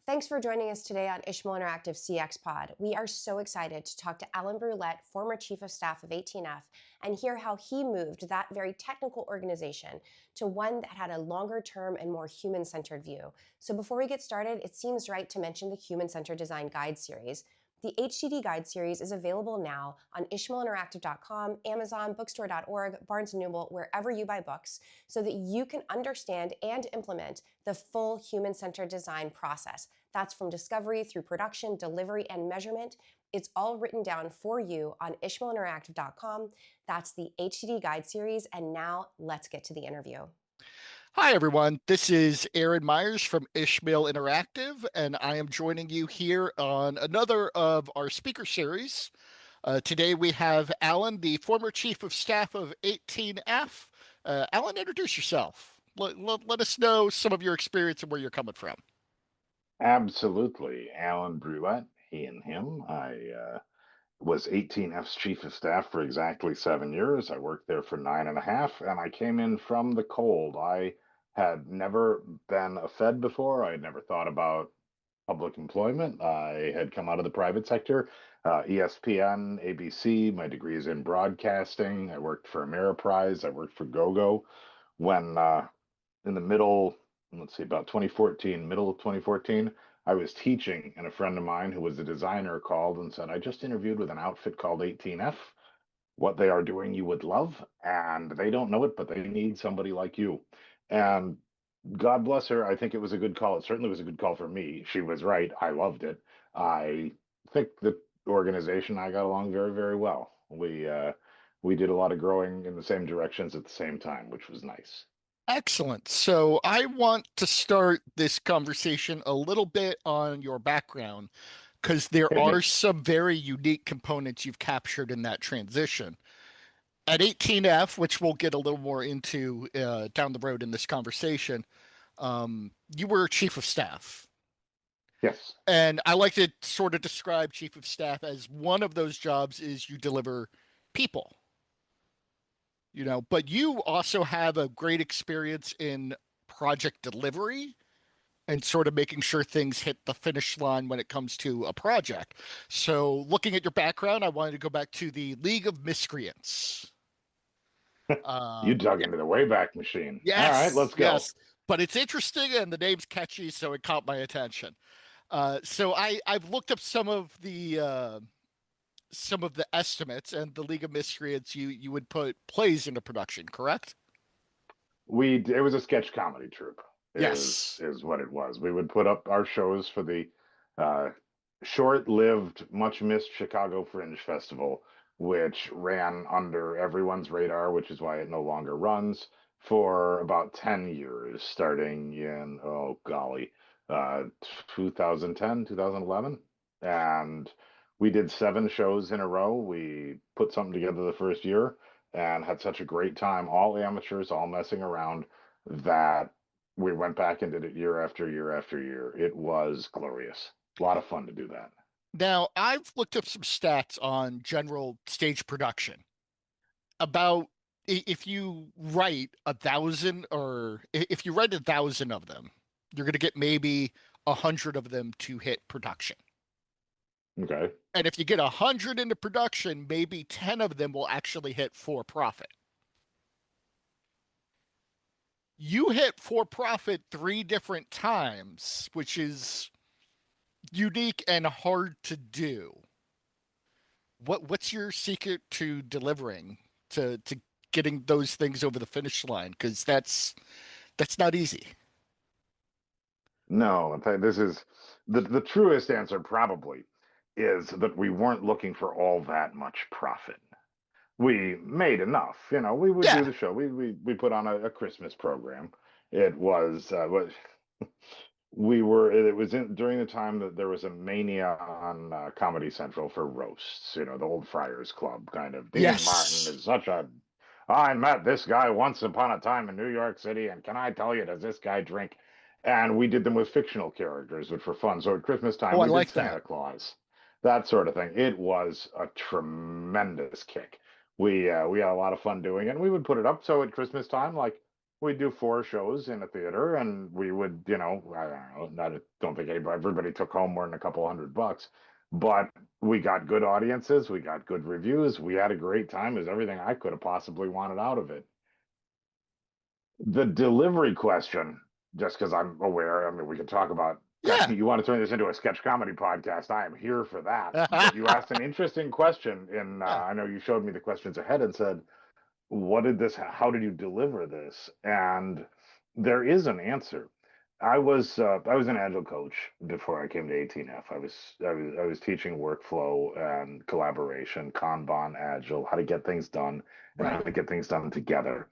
Thanks for joining us today on Ishmael Interactive CX Pod. We are so excited to talk to Alan Brouilette, former Chief of Staff of 18F, and hear how he moved that very technical organization to one that had a longer term and more human-centered view. So before we get started, it seems right to mention the Human-Centered Design Guide series. The HCD Guide series is available now on ishmaelinteractive.com, Amazon, bookstore.org, Barnes & Noble, wherever you buy books, so that you can understand and implement the full human-centered design process. That's from discovery through production, delivery, and measurement. It's all written down for you on ishmaelinteractive.com. That's the HCD Guide series, and now let's get to the interview. Hi, everyone. This is Aaron Myers from Ishmael Interactive, and I am joining you here on another of our speaker series. Today we have Alan, the former Chief of Staff of 18F. Alan, introduce yourself. Let us know some of your experience and where you're coming from. Absolutely. Alan Brouilette, he and him. I was 18F's Chief of Staff for exactly 7 years. I worked there for 9.5, and I came in from the cold. I had never been a Fed before. I had never thought about public employment. I had come out of the private sector, ESPN, ABC. My degree is in broadcasting. I worked for Ameriprise. I worked for GoGo. When in the middle, let's see, about 2014, middle of 2014, I was teaching, and a friend of mine who was a designer called and said, I just interviewed with an outfit called 18F. What they are doing you would love, and they don't know it, but they need somebody like you. And God bless her. I think it was a good call. It certainly was a good call for me. She was right. I loved it. I think the organization I got along very, very well. We did a lot of growing in the same directions at the same time, which was nice. Excellent. So I want to start this conversation a little bit on your background, because there Hit are me. some very unique components you've captured in that transition. At 18F, which we'll get a little more into down the road in this conversation, you were chief of staff. Yes. And I like to sort of describe chief of staff as one of those jobs is you deliver people, but you also have a great experience in project delivery and sort of making sure things hit the finish line when it comes to a project. So looking at your background, I wanted to go back to the League of Miscreants. You dug into the Wayback Machine. All right, Yes, let's go. yes. But it's interesting and the name's catchy, so it caught my attention. So I've looked up some of the estimates, and the League of Miscreants you would put plays into production, correct? It was a sketch comedy troupe, is Yes. is what it was. We would put up our shows for the uh, short-lived, much-missed Chicago Fringe Festival, which ran under everyone's radar, which is why it no longer runs, for about 10 years, starting in, oh golly, uh, 2010, 2011. And we did 7 shows in a row. We put something together the first year and had such a great time, all amateurs, all messing around, that we went back and did it year after year after year. It was glorious. A lot of fun to do that. Now, I've looked up some stats on general stage production about if you write 1,000, or if you write 1,000 of them, you're going to get maybe 100 of them to hit production. Okay. And if you get 100 into production, maybe 10 of them will actually hit for profit. You hit for profit 3 different times, which is unique and hard to do. What's your secret to delivering, to getting those things over the finish line? Because that's not easy. No, this is the truest answer probably is that we weren't looking for all that much profit. We made enough, we would do Yeah. the show. We put on a Christmas program. It was what it was during the time that there was a mania on Comedy Central for roasts, the old Friars Club kind of. Dean Martin Yes. is such a I met this guy once upon a time in New York City, and can I tell you, does this guy drink? And we did them with fictional characters, which were fun. So at Christmas time, Oh, I we did like that. Santa Claus, that sort of thing. It was a tremendous kick. We had a lot of fun doing it, and we would put it up. So at Christmas time, like we'd do 4 shows in a theater, and we would, I don't know, don't think everybody took home more than a couple $100, but we got good audiences, we got good reviews, we had a great time. Is everything I could have possibly wanted out of it. The delivery question, just because I'm aware, I mean, we could talk about, Yeah. you want to turn this into a sketch comedy podcast, I am here for that. But you asked an interesting question in, Yeah. I know you showed me the questions ahead and said, how did you deliver this? And there is an answer. I was an agile coach before I came to 18F. I was teaching workflow and collaboration, Kanban, agile, how to get things done and how Right. to get things done together.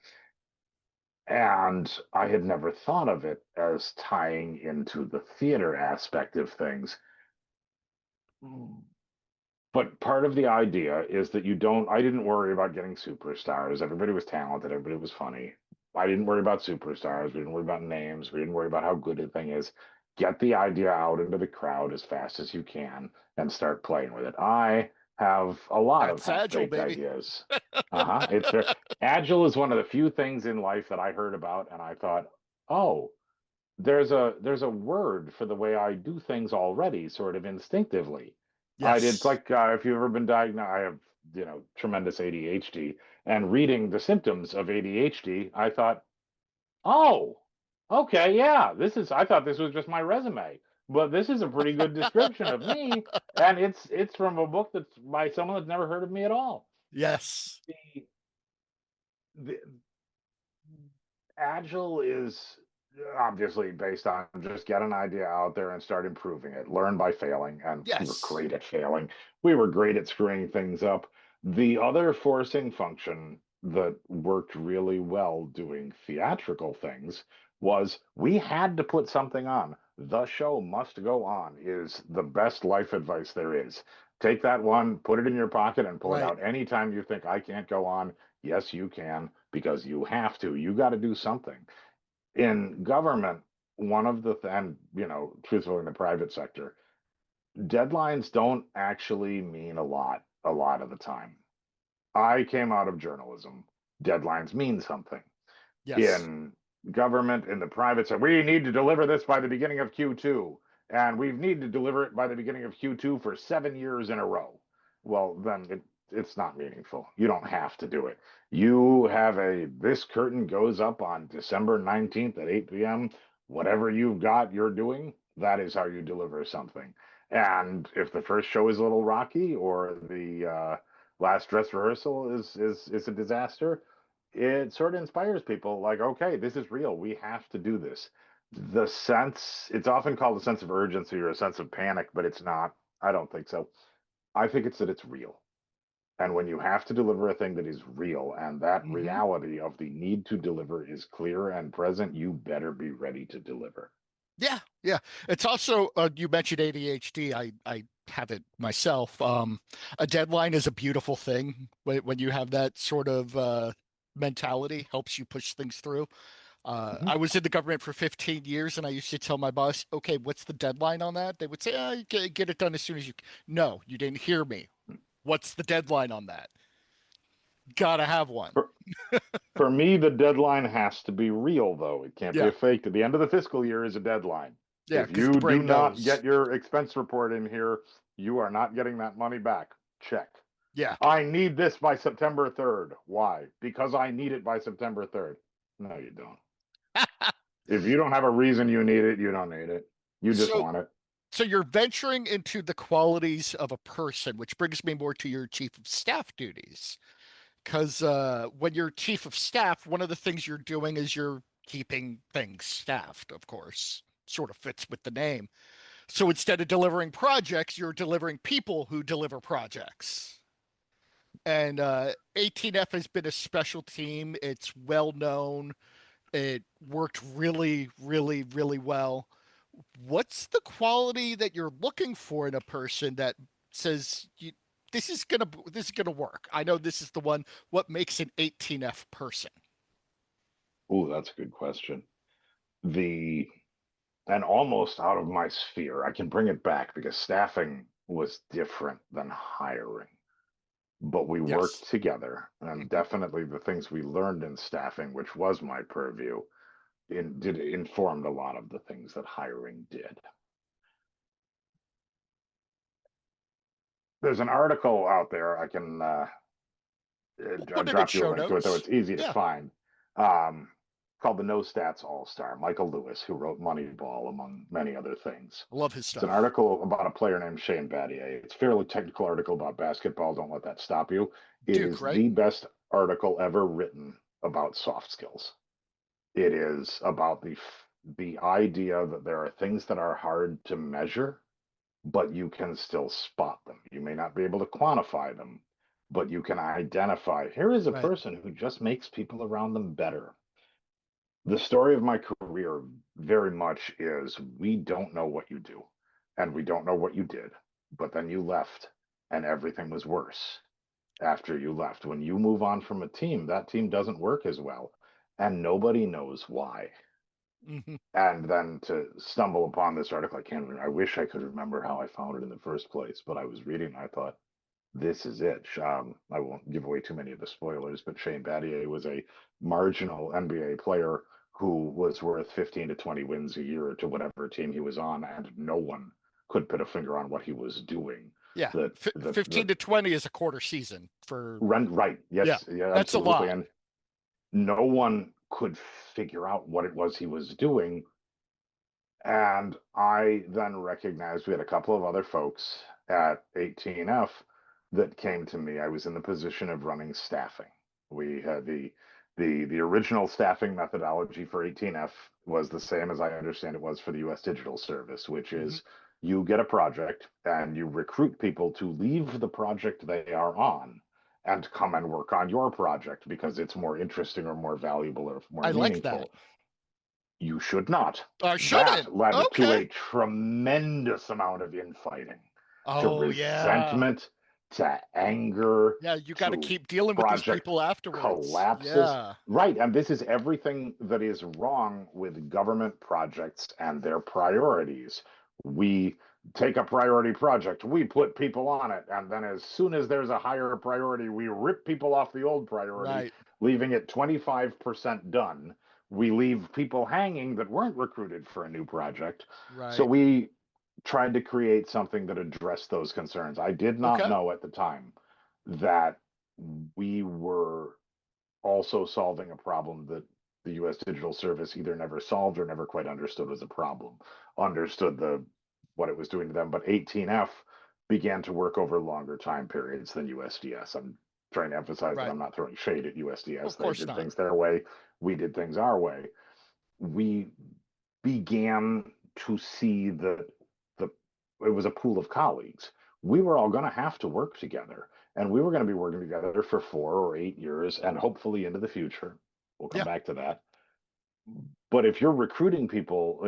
And I had never thought of it as tying into the theater aspect of things. But part of the idea is that I didn't worry about getting superstars. Everybody was talented, everybody was funny. I didn't worry about superstars. We didn't worry about names. We didn't worry about how good a thing is. Get the idea out into the crowd as fast as you can and start playing with it. I have a lot of That's agile, half-baked baby. ideas. It's very agile is one of the few things in life that I heard about and I thought, oh, there's a word for the way I do things already, sort of instinctively. I did. It's Yes. like if you've ever been diagnosed, I have tremendous ADHD, and reading the symptoms of ADHD, I thought, oh, okay, yeah, this is. I thought this was just my resume, but this is a pretty good description of me, and it's from a book that's by someone that's never heard of me at all. Yes. The, the Agile is obviously based on just get an idea out there and start improving it. Learn by failing, and we were Yes. great at failing. We were great at screwing things up. The other forcing function that worked really well doing theatrical things was we had to put something on. The show must go on is the best life advice there is. Take that one, put it in your pocket, and pull it Right. out anytime you think I can't go on. Yes, you can, because you have to. You got to do something. In government, one of the, and, truthfully, in the private sector, deadlines don't actually mean a lot of the time. I came out of journalism. Deadlines mean something. Yes. In government, in the private sector, we need to deliver this by the beginning of Q2, and we need to deliver it by the beginning of Q2 for 7 years in a row. Well, then it's not meaningful. You don't have to do it. You have this curtain goes up on December 19th at 8 p.m. Whatever you've got you're doing, that is how you deliver something. And if the first show is a little rocky or the last dress rehearsal is a disaster, it sort of inspires people like, okay, this is real. We have to do this. It's often called a sense of urgency or a sense of panic, but it's not. I don't think so. I think it's that it's real. And when you have to deliver a thing that is real and that Hmm. reality of the need to deliver is clear and present, you better be ready to deliver. Yeah. Yeah. It's also you mentioned ADHD. I have it myself. A deadline is a beautiful thing when you have that sort of mentality, helps you push things through. Mhm. I was in the government for 15 years, and I used to tell my boss, "Okay, what's the deadline on that?" They would say, "Oh, you get it done as soon as you." No, you didn't hear me. What's the deadline on that? Gotta have one. For, for me, the deadline has to be real, though. It can't be Yeah, a fake. The end of the fiscal year is a deadline. yeah, If because the you do brain not knows. get your expense report in here, you are not getting that money back. Check. Yeah, I need this by September 3rd. Why? Because I need it by September 3rd. No, you don't. If you don't have a reason you need it, you don't need it. You just so want it. so you're venturing into the qualities of a person, which brings me more to your chief of staff duties. Because when you're chief of staff, one of the things you're doing is you're keeping things staffed, of course. Sort of fits with the name. So instead of delivering projects, you're delivering people who deliver projects. And 18F has been a special team. It's well known. It worked really, really, really well. What's the quality that you're looking for in a person that says this is gonna work? I know this is the one. What makes an 18F person? Oh, that's a good question. The and almost out of my sphere, I can bring it back because staffing was different than hiring. but we worked Yes. together. And Mhm. definitely the things we learned in staffing, which was my purview, informed a lot of the things that hiring did. There's an article out there I can We'll put it in drop you a show link to it, though notes. it's easy to Yeah. find. Um, called the No Stats All Star. Michael Lewis, who wrote Moneyball, among many other things. I love his It's an stuff. article about a player named Shane Battier. It's a fairly technical article about basketball. Don't let that stop you. It Duke, is right? the best article ever written about soft skills. It is about the idea that there are things that are hard to measure, but you can still spot them. You may not be able to quantify them, but you can identify here is a Right. person who just makes people around them better. The story of my career very much is we don't know what you do and we don't know what you did, but then you left and everything was worse after you left. When you move on from a team, that team doesn't work as well and nobody knows why. Hmm. And then to stumble upon this article, I wish I could remember how I found it in the first place, but I was reading, and I thought, this is it. I won't give away too many of the spoilers, but Shane Battier was a marginal NBA player who was worth 15 to 20 wins a year to whatever team he was on, and no one could put a finger on what he was doing. Yeah. The 15 to 20 is a quarter season for, run right, yeah, yes, yeah, that's a absolutely, lot. and no one could figure out what it was he was doing. And I then recognized we had a couple of other folks at 18F that came to me. I was in the position of running staffing. We had the original staffing methodology for 18F was the same as I understand it was for the US Digital Service, which Hmm. is you get a project and you recruit people to leave the project they are on and come and work on your project because it's more interesting or more valuable or more I like that. meaningful. You should not. I shouldn't. That led to Okay. a tremendous amount of infighting, to Oh, yeah. resentment, to anger, Yeah. You got to to keep dealing with these project people afterwards. collapses. Yeah. Right. And this is everything that is wrong with government projects and their priorities. We take a priority project, we put people on it, and then as soon as there's a higher priority, we rip people off the old priority, Right. leaving it 25% done. We leave people hanging that weren't recruited for a new project. So Right. we tried to create something that addressed those concerns. I did not Okay. know at the time that we were also solving a problem that the US Digital Service either never solved or never quite understood was a problem, understood the what it was doing to them. But 18F began to work over longer time periods than USDS. I'm trying to emphasize that Right. I'm not throwing shade at Of USDS. They course did not. things their way, we did things our way. We began to see that the it was a pool of colleagues. We were all going to have to work together, and we were going to be working together for 4 or 8 years, and hopefully into the future. We'll come Yeah. back to that. But if you're recruiting people,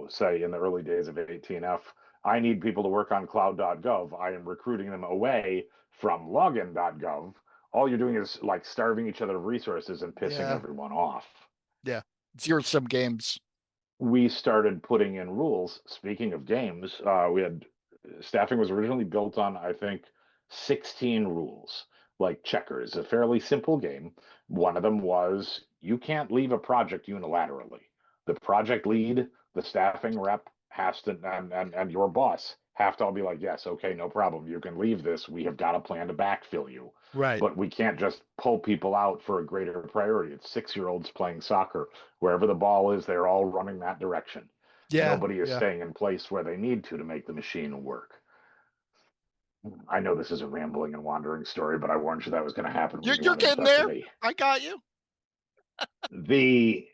say in the early days of 18F, I need people to work on cloud.gov. I am recruiting them away from login.gov. All you're doing is like starving each other of resources and pissing Yeah. everyone off. Yeah. Zero sum games. We started putting in rules. Speaking of games, we had staffing was originally built on, I think, 16 rules, like checkers, a fairly simple game. One of them was you can't leave a project unilaterally. The project lead, the staffing rep has to, and your boss have to all be like, yes, okay, no problem. You can leave this. We have got a plan to backfill you. Right. But we can't just pull people out for a greater priority. It's 6 year olds playing soccer. Wherever the ball is, they're all running that direction. Yeah. Nobody is Yeah. staying in place where they need to make the machine work. I know this is a rambling and wandering story, but I warned you that was going to happen when you You're wanted to getting talk to there. me. I got you. The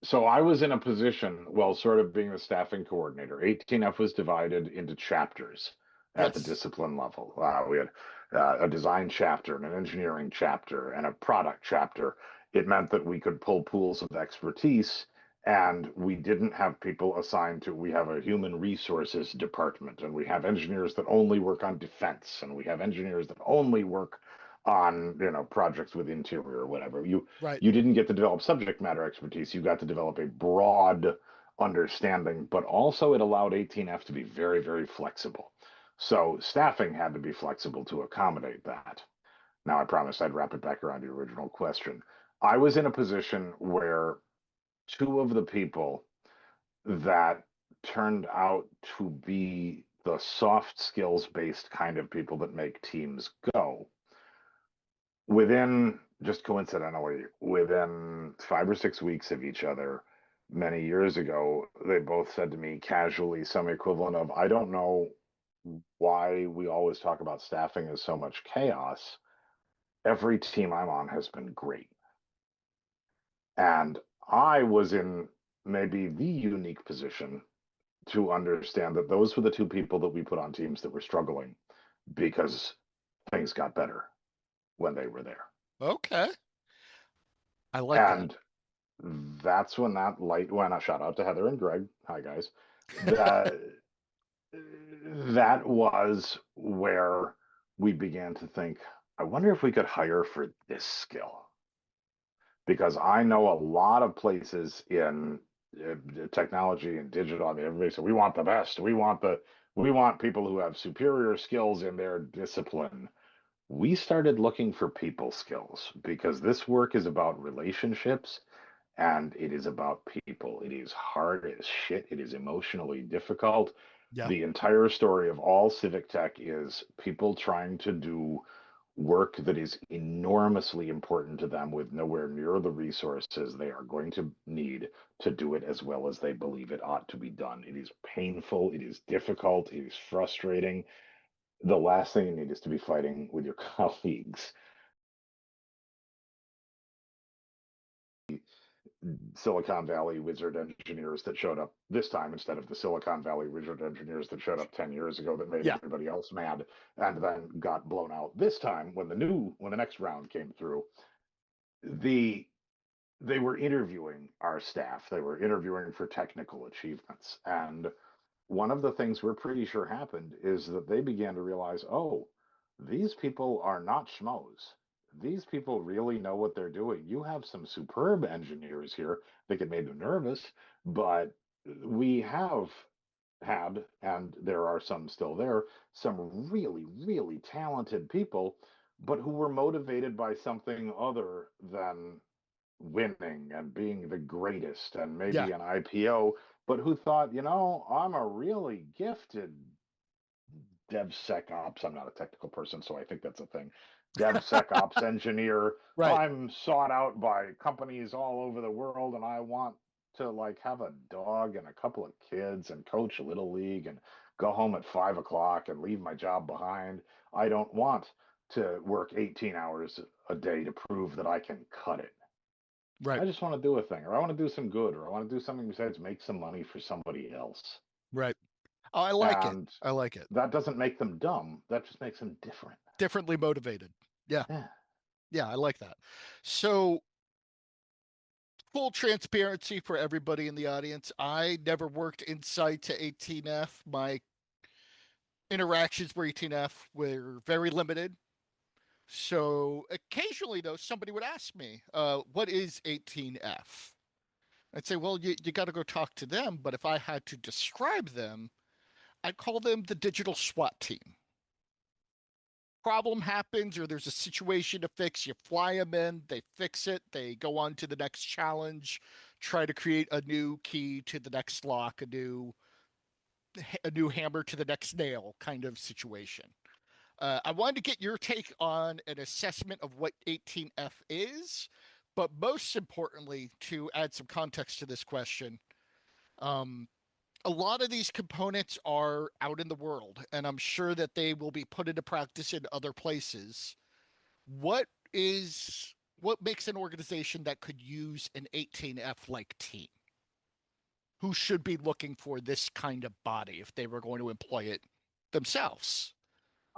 So I was in a position, well, sort of being the staffing coordinator. 18F was divided into chapters at the Yes. discipline level. We had a design chapter and an engineering chapter and a product chapter. It meant that we could pull pools of expertise, and we didn't have people assigned to, we have a human resources department, and we have engineers that only work on defense, and we have engineers that only work on projects with interior or whatever. Right. You didn't get to develop subject matter expertise. You got to develop a broad understanding, but also it allowed 18F to be very, very flexible. So staffing had to be flexible to accommodate that. Now, I promised I'd wrap it back around your original question. I was in a position where two of the people that turned out to be the soft skills based kind of people that make teams go, within, just coincidentally, within 5 or 6 weeks of each other, many years ago, they both said to me casually some equivalent of, I don't know why we always talk about staffing as so much chaos. Every team I'm on has been great. And I was in maybe the unique position to understand that those were the two people that we put on teams that were struggling because things got better when they were there. Okay. I like that. And that's when that light went. A shout out to Heather and Greg. Hi guys. That that was where we began to think, I wonder if we could hire for this skill. Because I know a lot of places in technology and digital. I mean, everybody said we want the best. We want people who have superior skills in their discipline. We started looking for people skills because this work is about relationships and it is about people. It is hard as shit. It is emotionally difficult. Yeah. The entire story of all civic tech is people trying to do work that is enormously important to them with nowhere near the resources they are going to need to do it as well as they believe it ought to be done. It is painful, it is difficult, it is frustrating. The last thing you need is to be fighting with your colleagues. Silicon Valley wizard engineers that showed up this time instead of the Silicon Valley wizard engineers that showed up 10 years ago that made Yeah. everybody else mad and then got blown out this time when the next round came through. The they were interviewing our staff. They were interviewing for technical achievements. And one of the things we're pretty sure happened is that they began to realize, oh, these people are not schmoes. These people really know what they're doing. You have some superb engineers here that could make them nervous, but we have had, and there are some still there, some really, really talented people, but who were motivated by something other than winning and being the greatest and Yeah. maybe an IPO, but who thought, I'm a really gifted DevSecOps. I'm not a technical person, so I think that's a thing. DevSecOps engineer. Right. I'm sought out by companies all over the world, and I want to like have a dog and a couple of kids and coach a little league and go home at 5 o'clock and leave my job behind. I don't want to work 18 hours a day to prove that I can cut it. Right. I just want to do a thing, or I want to do some good, or I want to do something besides make some money for somebody else. Right. Oh, I like it. And I like it. that doesn't make them dumb. That just makes them different. Differently motivated. Yeah. Yeah. Yeah. I like that. So, full transparency for everybody in the audience. I never worked inside to 18F. My interactions with 18F were very limited. So occasionally, though, somebody would ask me, what is 18F? I'd say, well, you got to go talk to them. But if I had to describe them, I'd call them the digital SWAT team. Problem happens or there's a situation to fix, you fly them in, they fix it, they go on to the next challenge, try to create a new key to the next lock, a new hammer to the next nail kind of situation. I wanted to get your take on an assessment of what 18F is, but most importantly, to add some context to this question, um, a lot of these components are out in the world, and I'm sure that they will be put into practice in other places. What what makes an organization that could use an 18F like team? Who should be looking for this kind of body if they were going to employ it themselves?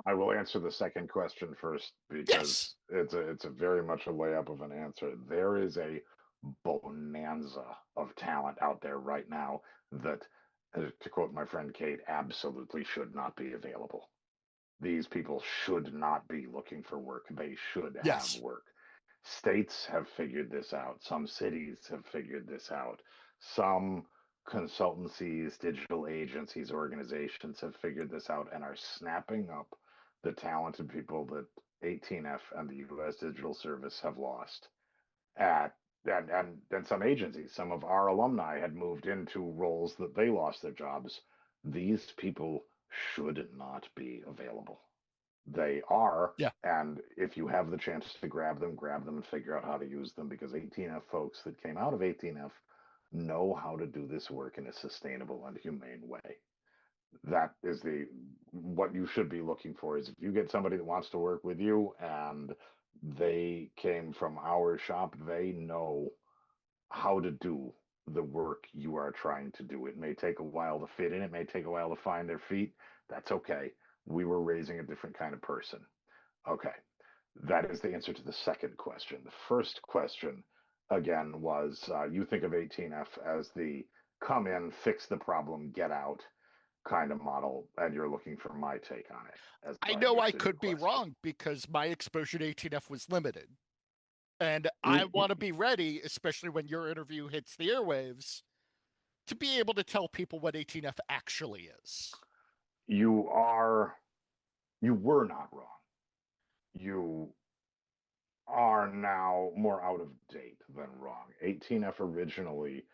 I will answer the second question first Yes. because it's a very much a layup of an answer. There is a bonanza of talent out there right now that, to quote my friend Kate, absolutely should not be available. These people should not be looking for work. They should have Yes. work. States have figured this out. Some cities have figured this out. Some consultancies, digital agencies, organizations have figured this out and are snapping up the talented people that 18F and the U.S. Digital Service have lost at and some agencies, some of our alumni had moved into roles that they lost their jobs. These people should not be available. They are, Yeah. and if you have the chance to grab them and figure out how to use them, because 18F folks that came out of 18F know how to do this work in a sustainable and humane way. That is the what you should be looking for. Is if you get somebody that wants to work with you and they came from our shop, they know how to do the work you are trying to do. It may take a while to fit in, it may take a while to find their feet. That's okay. We were raising a different kind of person. Okay. That is the answer to the second question. The first question, again, was you think of 18F as the come in, fix the problem, get out kind of model, and you're looking for my take on it, as I I know I understood your could be question. wrong because my exposure to 18F was limited. And I Mm, want to be ready, especially when your interview hits the airwaves, to be able to tell people what 18F actually is. You are, you were not wrong. You are now more out of date than wrong. 18F originally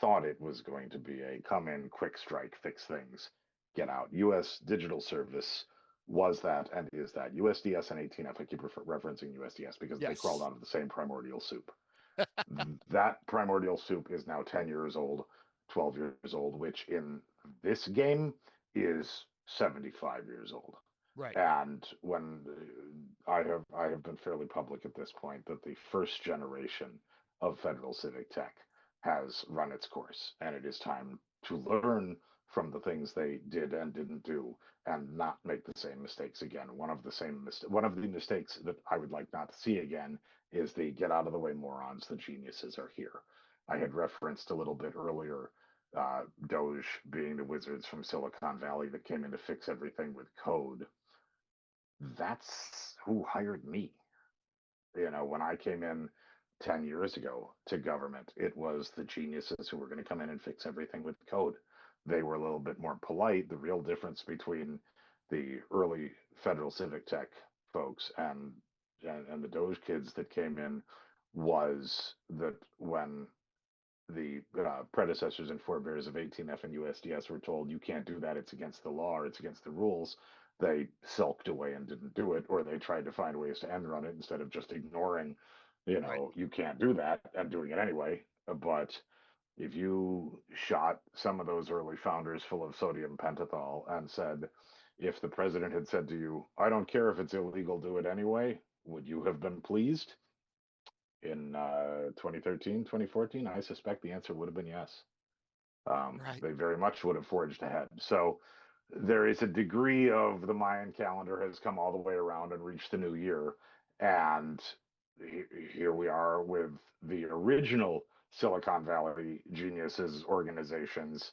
thought it was going to be a come in, quick strike, fix things, get out. US Digital Service was that and is that. USDS and 18F, I keep referencing USDS because they crawled Yes. out of the same primordial soup. That primordial soup is now 10 years old, 12 years old, which in this game is 75 years old. Right. And when I have been fairly public at this point that the first generation of federal civic tech has run its course, and it is time to learn from the things they did and didn't do, and not make the same mistakes again. One of the mistakes that I would like not to see again is the get out of the way morons. The geniuses are here. I had referenced a little bit earlier Doge being the wizards from Silicon Valley that came in to fix everything with code. That's who hired me. When I came in 10 years ago to government, it was the geniuses who were going to come in and fix everything with code. They were a little bit more polite. The real difference between the early federal civic tech folks and the Doge kids that came in was that when the predecessors and forebears of 18F and USDS were told you can't do that, it's against the law, or it's against the rules, they sulked away and didn't do it, or they tried to find ways to end run it instead of just ignoring, Right. you can't do that and doing it anyway. But if you shot some of those early founders full of sodium pentothal and said, if the president had said to you, I don't care if it's illegal, do it anyway, would you have been pleased? In 2013, 2014, I suspect the answer would have been yes. Right. They very much would have forged ahead. So there is a degree of the Mayan calendar has come all the way around and reached the new year. And here we are with the original Silicon Valley geniuses organizations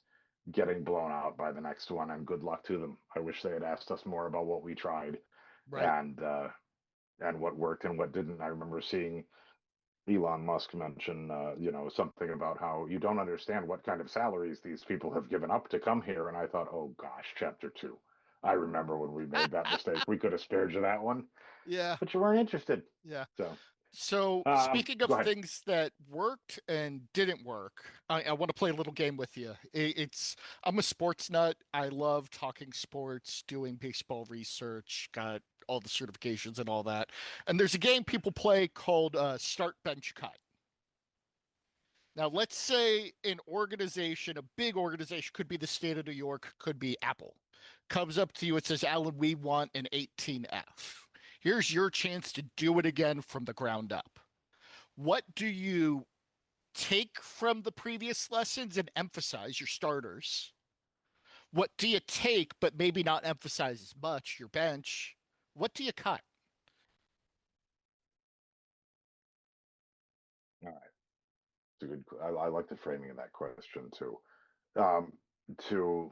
getting blown out by the next one. And good luck to them. I wish they had asked us more about what we tried Right. and what worked and what didn't. I remember seeing Elon Musk mention, something about how you don't understand what kind of salaries these people have given up to come here. And I thought, oh gosh, chapter two. I remember when we made that mistake. We could have spared you that one, Yeah. but you weren't interested. Yeah. So, So, speaking of go ahead. things that worked and didn't work, I want to play a little game with you. I'm a sports nut. I love talking sports, doing baseball research, got all the certifications and all that. And there's a game people play called Start Bench Cut. Now, let's say an organization, a big organization, could be the state of New York, could be Apple, comes up to you and says, Alan, we want an 18F. Here's your chance to do it again from the ground up. What do you take from the previous lessons and emphasize your starters? What do you take, but maybe not emphasize as much, your bench? What do you cut? All right. It's a good. I like the framing of that question too. Um, to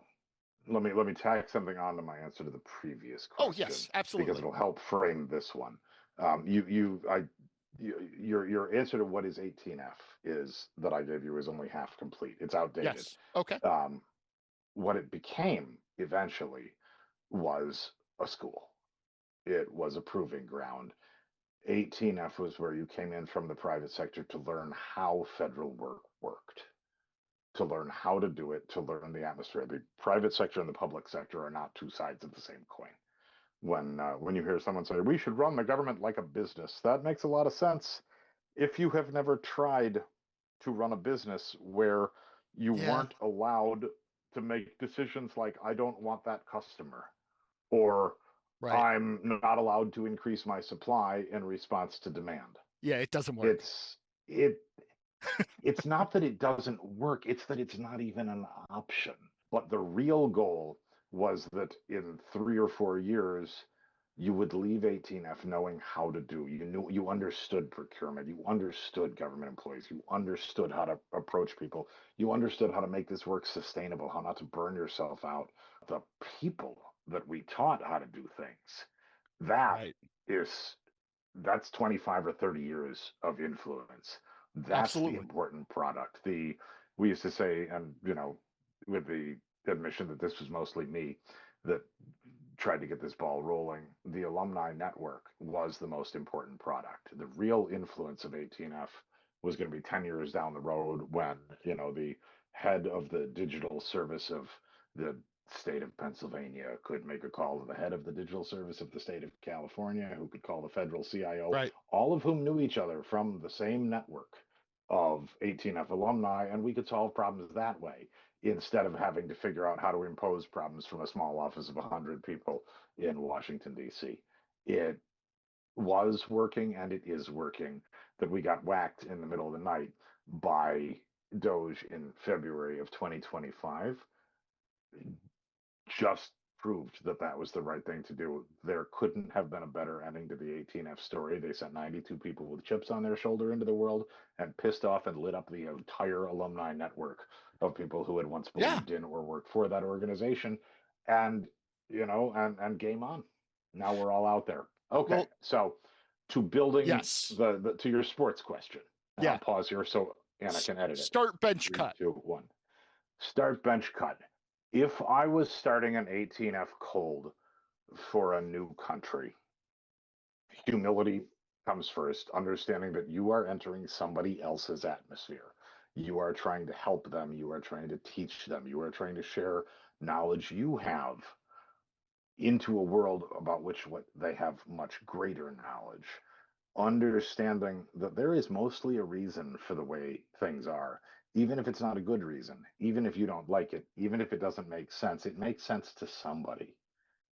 let me tack something onto my answer to the previous Oh, question yes, because absolutely. it'll help frame this one. Your answer to what is 18F is that I gave you is only half complete. It's outdated. Yes. Okay. Um, what it became eventually was a school. it was a proving ground. 18F was where you came in from the private sector to learn how federal work worked, to learn how to do it, to learn the atmosphere. The private sector and the public sector are not two sides of the same coin. When you hear someone say we should run the government like a business, that makes a lot of sense. If you have never tried to run a business where you Yeah. weren't allowed to make decisions like I don't want that customer, or Right. I'm not allowed to increase my supply in response to demand. Yeah, it doesn't work. It it's not that it doesn't work, it's that it's not even an option. But the real goal was that in 3 or 4 years, you would leave 18F knowing how to do. You understood procurement, you understood government employees, you understood how to approach people, you understood how to make this work sustainable, how not to burn yourself out. The people that we taught how to do things, that Right. is that's 25 or 30 years of influence. That's the Absolutely. important product. The We used to say, and with the admission that this was mostly me that tried to get this ball rolling, the alumni network was the most important product. The real influence of 18F was going to be 10 years down the road when, the head of the digital service of the state of Pennsylvania could make a call to the head of the digital service of the state of California, who could call the federal CIO, Right. all of whom knew each other from the same network of 18F alumni, and we could solve problems that way instead of having to figure out how to impose problems from a small office of 100 people in Washington, D.C. It was working and it is working. That we got whacked in the middle of the night by Doge in February of 2025 just proved that that was the right thing to do. There couldn't have been a better ending to the 18F story. They sent 92 people with chips on their shoulder into the world and pissed off and lit up the entire alumni network of people who had once Yeah. believed in or worked for that organization. And, and game on. Now we're all out there. Okay. Well, So to building yes. to your sports question, and I'll Yeah. pause here so Anna can edit it. Start bench 3, cut. 2, 1. Start bench cut. If I was starting an 18F cold for a new country, humility comes first, understanding that you are entering somebody else's atmosphere. You are trying to help them, you are trying to teach them, you are trying to share knowledge you have into a world about which what they have much greater knowledge. Understanding that there is mostly a reason for the way things are, even if it's not a good reason, even if you don't like it, even if it doesn't make sense, it makes sense to somebody.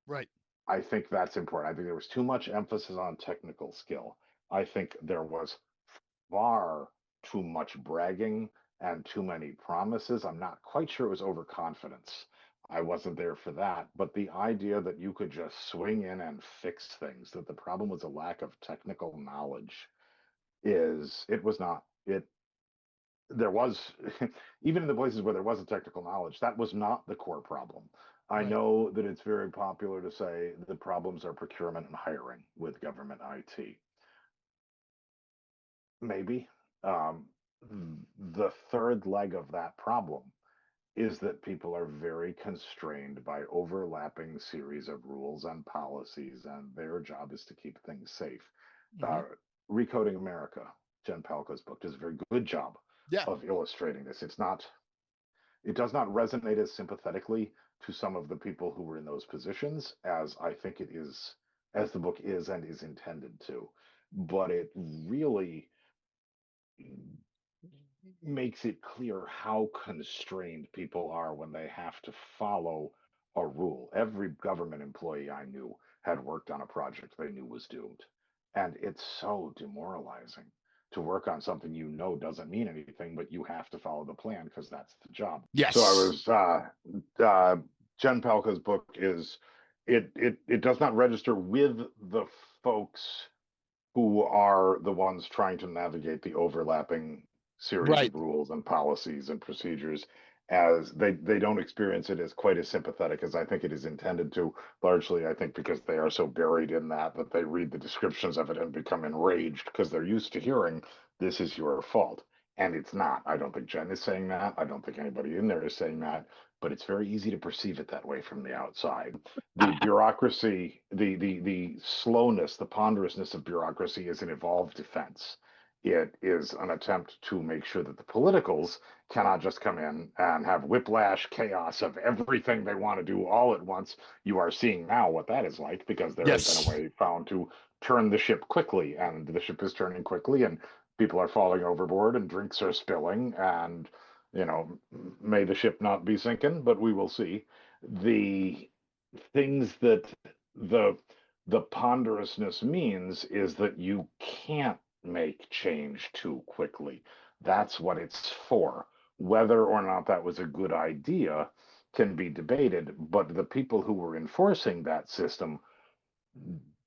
Right. I think that's important. I think there was too much emphasis on technical skill. I think there was far too much bragging and too many promises. I'm not quite sure it was overconfidence. I wasn't there for that. But the idea that you could just swing in and fix things, that the problem was a lack of technical knowledge, it was not. There was, even in the places where there wasn't technical knowledge, that was not the core problem. I Right. know that it's very popular to say the problems are procurement and hiring with government IT. Maybe. Um, the third leg of that problem is that people are very constrained by overlapping series of rules and policies, and their job is to keep things safe. Hmm. Uh, Recoding America, Jen Palko's book, does a very good job Yeah. of illustrating this. It does not resonate as sympathetically to some of the people who were in those positions as I think it is, as the book is and is intended to. But it really makes it clear how constrained people are when they have to follow a rule. Every government employee I knew had worked on a project they knew was doomed. And it's so demoralizing to work on something you know doesn't mean anything, but you have to follow the plan because that's the job. So I Yes. was Jen Palka's book is it does not register with the folks who are the ones trying to navigate the overlapping series Right. of rules and policies and procedures, as they don't experience it as quite as sympathetic as I think it is intended to, largely I think because they are so buried in that they read the descriptions of it and become enraged because they're used to hearing this is your fault. And it's not. I don't think Jen is saying that. I don't think anybody in there is saying that. but it's very easy to perceive it that way from the outside. The bureaucracy, the slowness, the ponderousness of bureaucracy is an evolved defense. It is an attempt to make sure that the politicals cannot just come in and have whiplash chaos of everything they want to do all at once. You are seeing now what that is like, because there has been a Yes. way found to turn the ship quickly, and the ship is turning quickly, and people are falling overboard, and drinks are spilling, and may the ship not be sinking, but we will see. The things that the the ponderousness means is that you can't make change too quickly. That's what it's for. Whether or not that was a good idea can be debated, but the people who were enforcing that system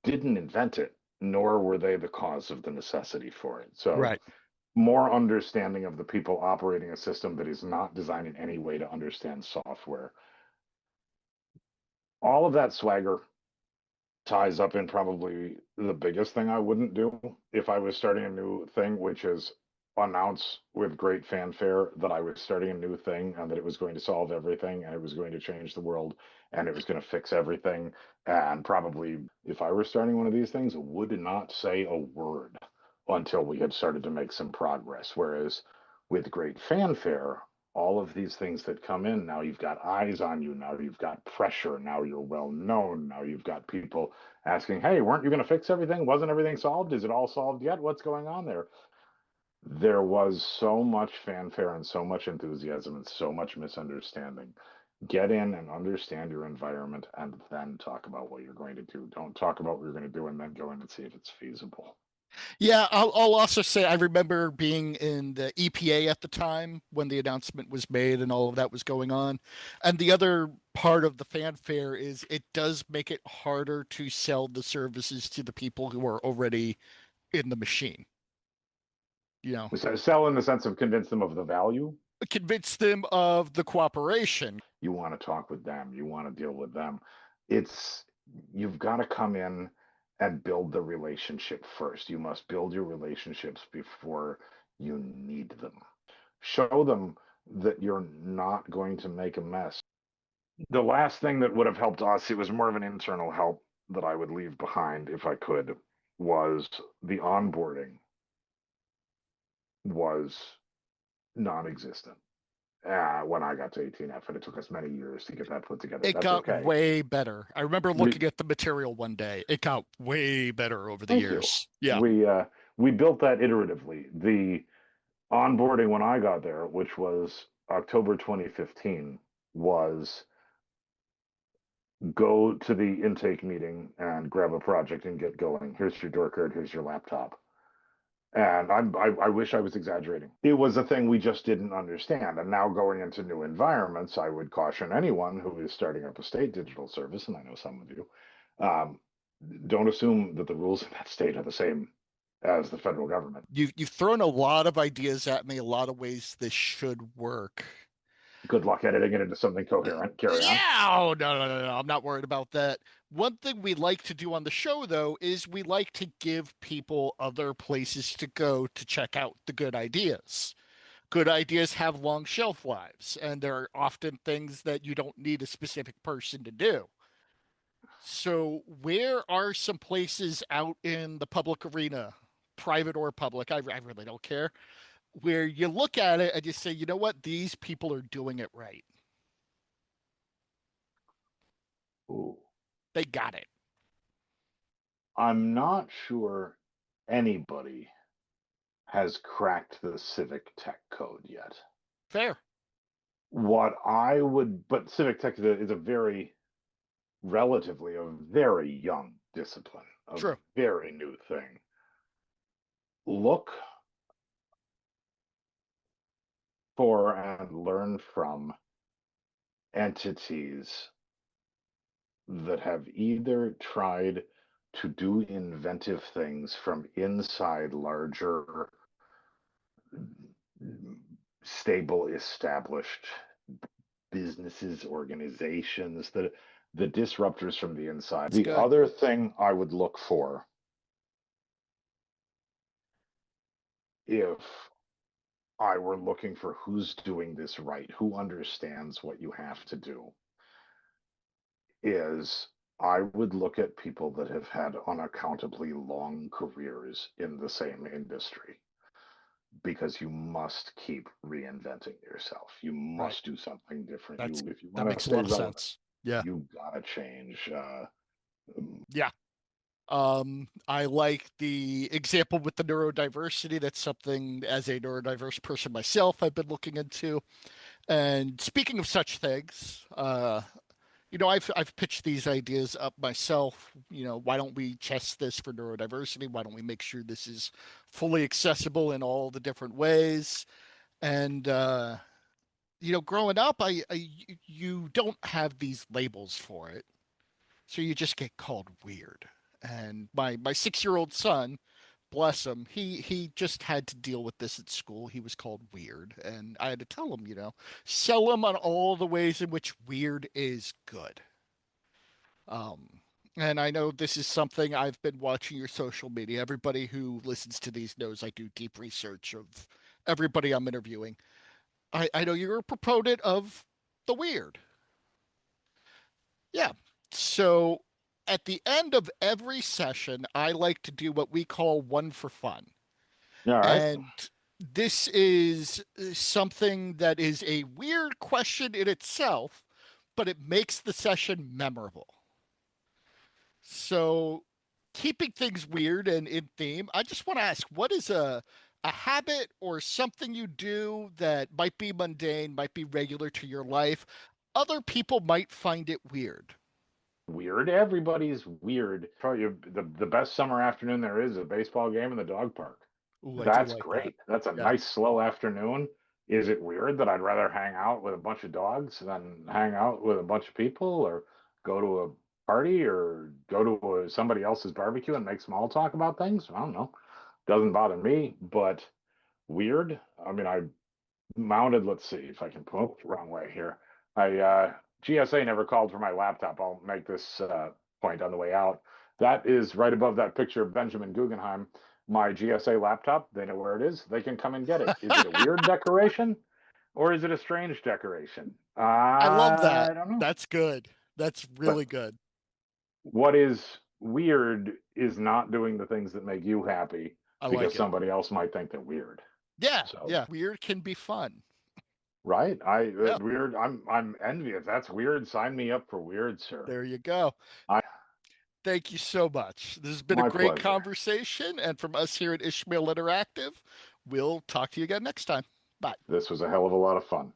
didn't invent it, nor were they the cause of the necessity for it. So Right. more understanding of the people operating a system that is not designed in any way to understand software. All of that swagger ties up in probably the biggest thing I wouldn't do if I was starting a new thing, which is announce with great fanfare that I was starting a new thing and that it was going to solve everything and it was going to change the world and it was going to fix everything. And probably, if I were starting one of these things, would not say a word until we had started to make some progress. Whereas with great fanfare, all of these things that come in, now you've got eyes on you, now you've got pressure, now you're well known, now you've got people asking, hey, weren't you going to fix everything? Wasn't everything solved? Is it all solved yet? What's going on there? There was so much fanfare and so much enthusiasm and so much misunderstanding. Get in and understand your environment and then talk about what you're going to do. Don't talk about what you're going to do and then go in and see if it's feasible. Yeah, I'll also say I remember being in the EPA at the time when the announcement was made and all of that was going on. And the other part of the fanfare is it does make it harder to sell the services to the people who are already in the machine. You know, Sell in the sense of convince them of the value. convince them of the cooperation. You want to talk with them, you want to deal with them. It's You've got to come in and build the relationship first. You must build your relationships before you need them. Show them that you're not going to make a mess. The last thing that would have helped us, it was more of an internal help that I would leave behind if I could, was the onboarding was non-existent when I got to 18F, and it took us many years to get that put together. It That's got okay. way better. I remember We looking at the material one day. It got way better over the Thank you. years. Yeah. We built that iteratively. The onboarding when I got there, which was October 2015, was go to the intake meeting and grab a project and get going. Here's your door card. Here's your laptop. And I wish I was exaggerating. It was a thing we just didn't understand. And now going into new environments, I would caution anyone who is starting up a state digital service, and I know some of you, um, don't assume that the rules in that state are the same as the federal government. You've thrown a lot of ideas at me, a lot of ways this should work. Good luck editing it into something coherent. Carry on. Yeah, oh no, I'm not worried about that. One thing we like to do on the show, though, is we like to give people other places to go to check out the good ideas. Good ideas have long shelf lives, and there are often things that you don't need a specific person to do. So, where are some places out in the public arena, private or public? I really don't care, where you look at it and you say, you know what, these people are doing it right. Ooh. They got it. I'm not sure anybody has cracked the Civic tech code yet. Fair. But Civic tech is a very, relatively, a very young discipline, a True. very new thing. Look for and learn from entities that have either tried to do inventive things from inside larger, stable, established businesses, organizations, the disruptors from the inside. It's The good. other thing I would look for, if I were looking for who's doing this right, who understands what you have to do, is I would look at people that have had unaccountably long careers in the same industry, because you must keep reinventing yourself. You Right. must do something different. That's You, if you that want to makes a stay lot of relevant, sense. Yeah. you gotta change. Yeah. I like the example with the neurodiversity. That's something, as a neurodiverse person myself, I've been looking into. And speaking of such things, I've pitched these ideas up myself. Why don't we test this for neurodiversity? Why don't we make sure this is fully accessible in all the different ways? And growing up, you don't have these labels for it, so you just get called weird. And my 6-year-old son, bless him, he just had to deal with this at school. He was called weird, and I had to tell him, sell him on all the ways in which weird is good. Um, and I know this is something I've been watching your social media. Everybody who listens to these knows I do deep research of everybody I'm interviewing. I know you're a proponent of the weird. Yeah. So at the end of every session, I like to do what we call one for fun. all right, And this is something that is a weird question in itself, but it makes the session memorable. So, keeping things weird and in theme, I just want to ask, what is a habit or something you do that might be mundane, might be regular to your life? Other people might find it weird. weird. Everybody's weird. Tell you the best summer afternoon there is a baseball game in the dog park. Ooh, I do That's like that. great. That's a Yeah. nice slow afternoon. Is it weird that I'd rather hang out with a bunch of dogs than hang out with a bunch of people, or go to a party, or go to somebody else's barbecue and make small talk about things? I don't know. Doesn't bother me, but weird. I mean, I mounted, let's see if I can pull the wrong way here. I GSA never called for my laptop. I'll make this point on the way out. That is right above that picture of Benjamin Guggenheim. My GSA laptop, they know where it is. They can come and get it. Is it a weird decoration or is it a strange decoration? I love I that. don't know. That's good. That's But really good. what is weird is not doing the things that make you happy, I because like it. somebody else might think they're weird. Yeah, So yeah. Weird can be fun. right? I Yeah, weird. I'm envious. That's weird. Sign me up for weird, sir. there you go. I Thank you so much. This has been a My great pleasure. conversation. And from us here at Ishmael Interactive, we'll talk to you again next time. Bye. This was a hell of a lot of fun.